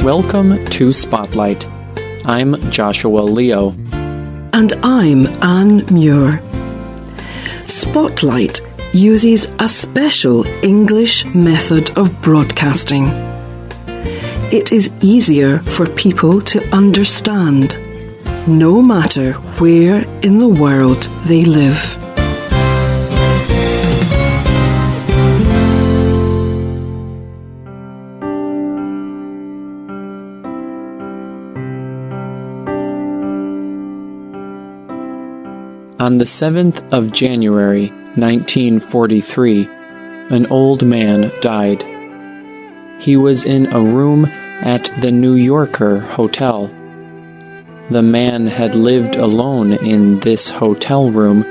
Welcome to Spotlight. I'm Joshua Leo. And I'm Anne Muir. Spotlight uses a special English method of broadcasting. It is easier for people to understand, no matter where in the world they live. On the 7th of January, 1943, an old man died. He was in a room at the New Yorker Hotel. The man had lived alone in this hotel room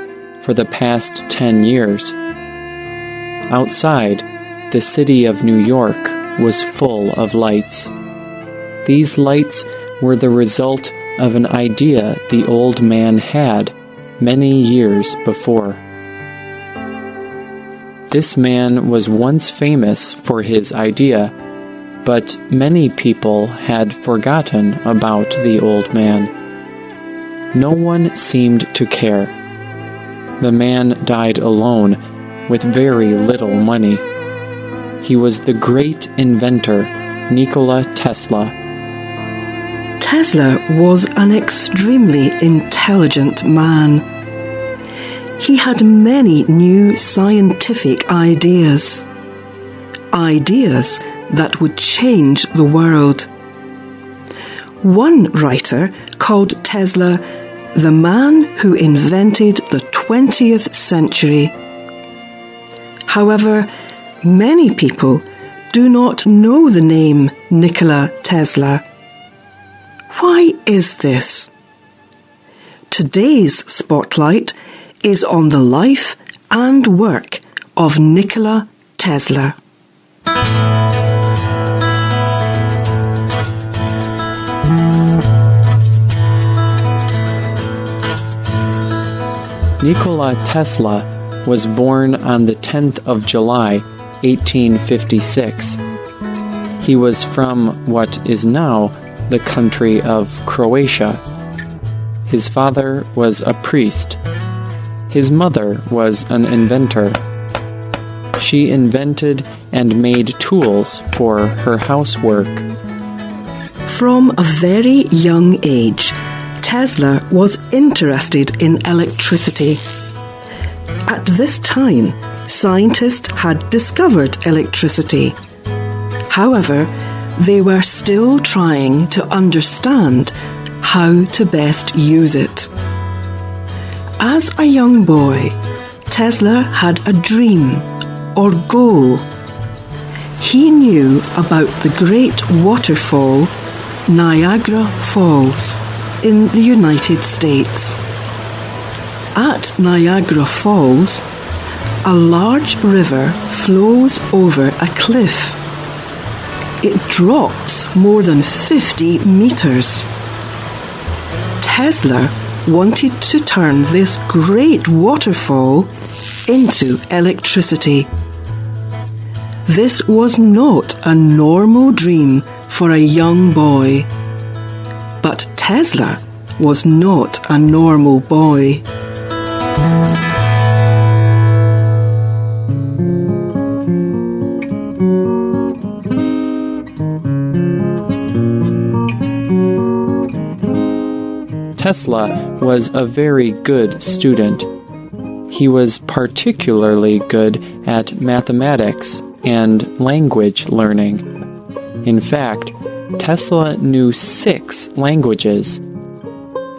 for the past 10 years. Outside, the city of New York was full of lights. These lights were the result of an idea the old man had many years before. This man was once famous for his idea, but many people had forgotten about the old man. No one seemed to care. The man died alone with very little money. He was the great inventor, Nikola Tesla. Tesla was an extremely intelligent man. He had many new scientific ideas that would change the world. One writer called Tesla the man who invented the 20th century. However, many people do not know the name Nikola Tesla. Why is this? Today's Spotlight is on the life and work of Nikola Tesla. Nikola Tesla was born on the 10th of July, 1856. He was from what is now the country of Croatia. His father was a priest. His mother was an inventor. She invented and made tools for her housework. From a very young age, Tesla was interested in electricity. At this time, scientists had discovered electricity. However, they were still trying to understand how to best use it. As a young boy, Tesla had a dream or goal. He knew about the great waterfall, Niagara Falls, in the United States. At Niagara Falls, a large river flows over a cliff. It drops more than 50 meters. Tesla wanted to turn this great waterfall into electricity. This was not a normal dream for a young boy. But Tesla was not a normal boy. Tesla was a very good student. He was particularly good at mathematics and language learning. In fact, Tesla knew 6 languages.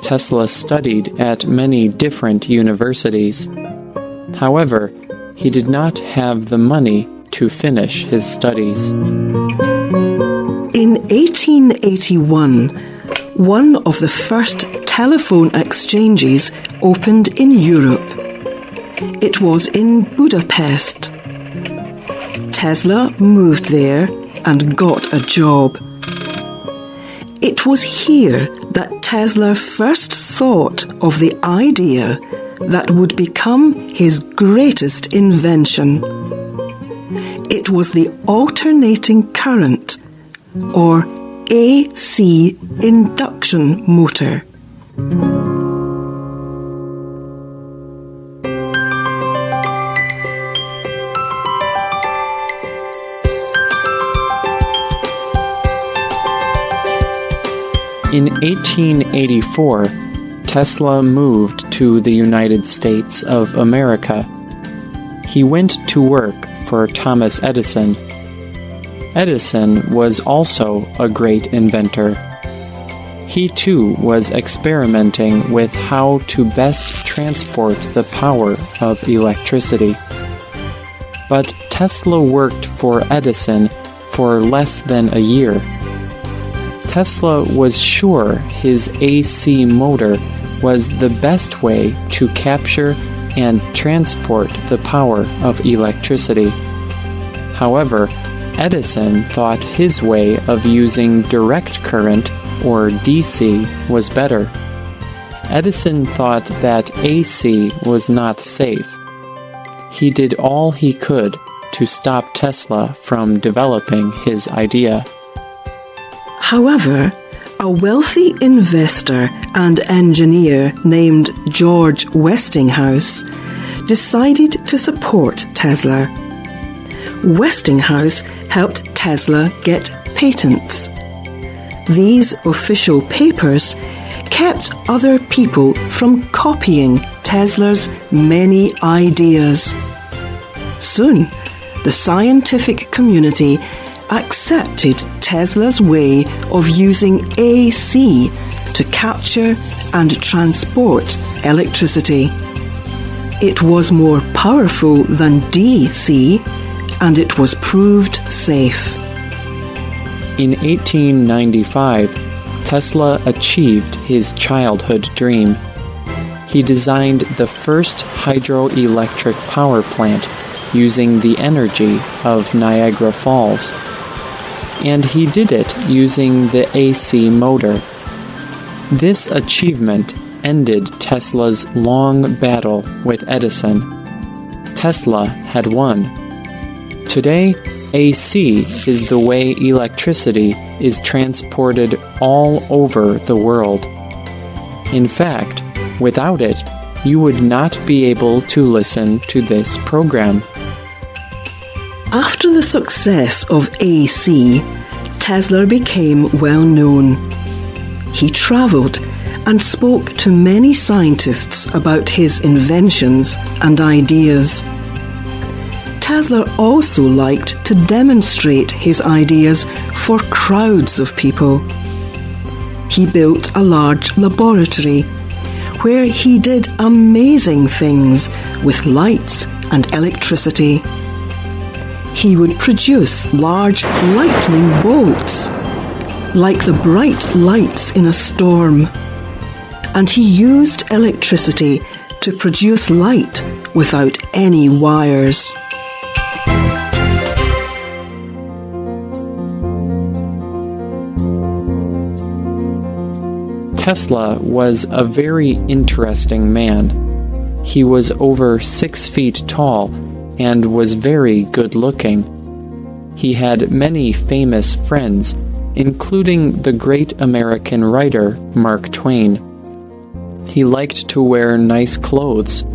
Tesla studied at many different universities. However, he did not have the money to finish his studies. In 1881, one of the first telephone exchanges opened in Europe. It was in Budapest. Tesla moved there and got a job. It was here that Tesla first thought of the idea that would become his greatest invention. It was the alternating current, or AC induction motor. In 1884, Tesla moved to the United States of America. He went to work for Thomas Edison. Edison was also a great inventor. He too was experimenting with how to best transport the power of electricity. But Tesla worked for Edison for less than a year. Tesla was sure his AC motor was the best way to capture and transport the power of electricity. However, Edison thought his way of using direct current, or DC, was better. Edison thought that AC was not safe. He did all he could to stop Tesla from developing his idea. However, a wealthy investor and engineer named George Westinghouse decided to support Tesla. Westinghouse helped Tesla get patents. These official papers kept other people from copying Tesla's many ideas. Soon, the scientific community accepted Tesla's way of using AC to capture and transport electricity. It was more powerful than DC, and it was proved safe. In 1895, Tesla achieved his childhood dream. He designed the first hydroelectric power plant using the energy of Niagara Falls. And he did it using the AC motor. This achievement ended Tesla's long battle with Edison. Tesla had won. Today, AC is the way electricity is transported all over the world. In fact, without it, you would not be able to listen to this program. After the success of AC, Tesla became well known. He travelled and spoke to many scientists about his inventions and ideas. Tesla also liked to demonstrate his ideas for crowds of people. He built a large laboratory where he did amazing things with lights and electricity. He would produce large lightning bolts, like the bright lights in a storm. And he used electricity to produce light without any wires. Tesla was a very interesting man. He was over 6 feet tall and was very good-looking. He had many famous friends, including the great American writer Mark Twain. He liked to wear nice clothes.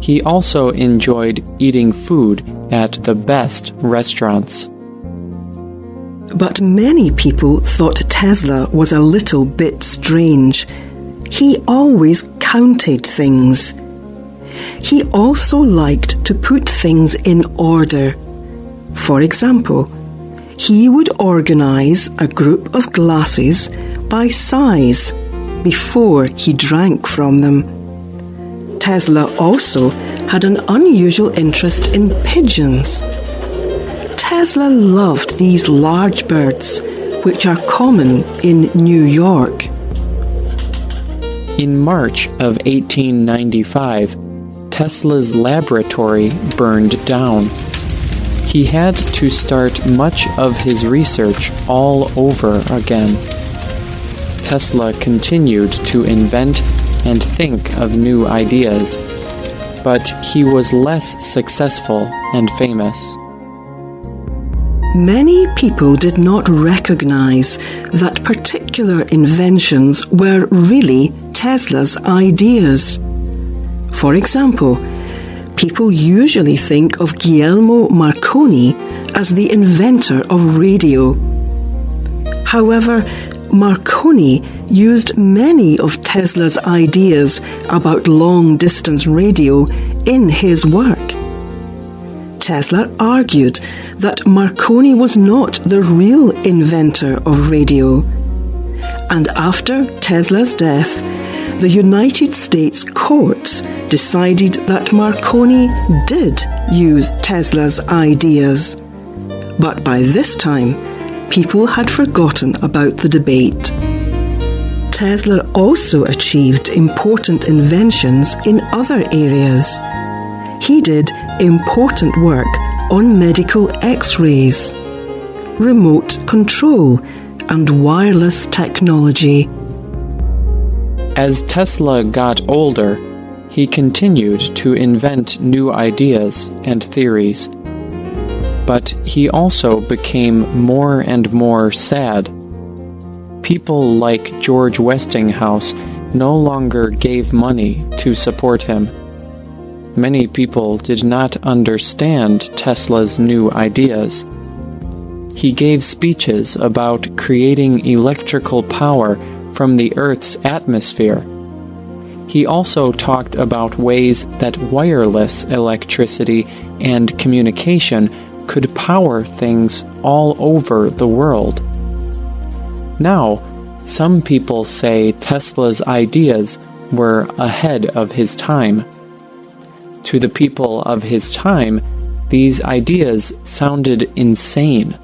He also enjoyed eating food at the best restaurants. But many people thought Tesla was a little bit strange. He always counted things. He also liked to put things in order. For example, he would organize a group of glasses by size before he drank from them. Tesla also had an unusual interest in pigeons. Tesla loved these large birds, which are common in New York. In March of 1895, Tesla's laboratory burned down. He had to start much of his research all over again. Tesla continued to invent and think of new ideas, but he was less successful and famous. Many people did not recognize that particular inventions were really Tesla's ideas. For example, people usually think of Guglielmo Marconi as the inventor of radio. However, Marconi used many of Tesla's ideas about long-distance radio in his work. Tesla argued that Marconi was not the real inventor of radio. And after Tesla's death, the United States courts decided that Marconi did use Tesla's ideas. But by this time, people had forgotten about the debate. Tesla also achieved important inventions in other areas. He did important work on medical X-rays, remote control, and wireless technology. As Tesla got older, he continued to invent new ideas and theories. But he also became more and more sad. People like George Westinghouse no longer gave money to support him. Many people did not understand Tesla's new ideas. He gave speeches about creating electrical power from the Earth's atmosphere. He also talked about ways that wireless electricity and communication could power things all over the world. Now, some people say Tesla's ideas were ahead of his time. To the people of his time, these ideas sounded insane.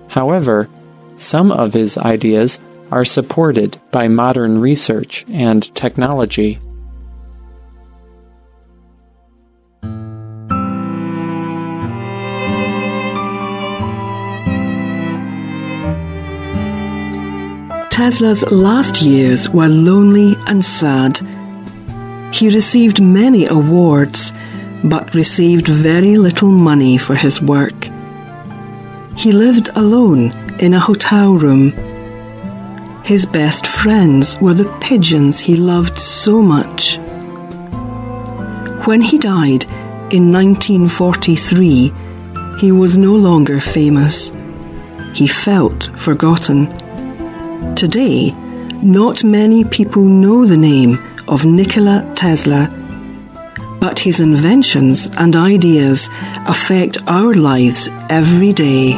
However, some of his ideas are supported by modern research and technology. Tesla's last years were lonely and sad. He received many awards, but received very little money for his work. He lived alone in a hotel room. His best friends were the pigeons he loved so much. When he died in 1943, he was no longer famous. He felt forgotten. Today, not many people know the name of Nikola Tesla, but his inventions and ideas affect our lives every day.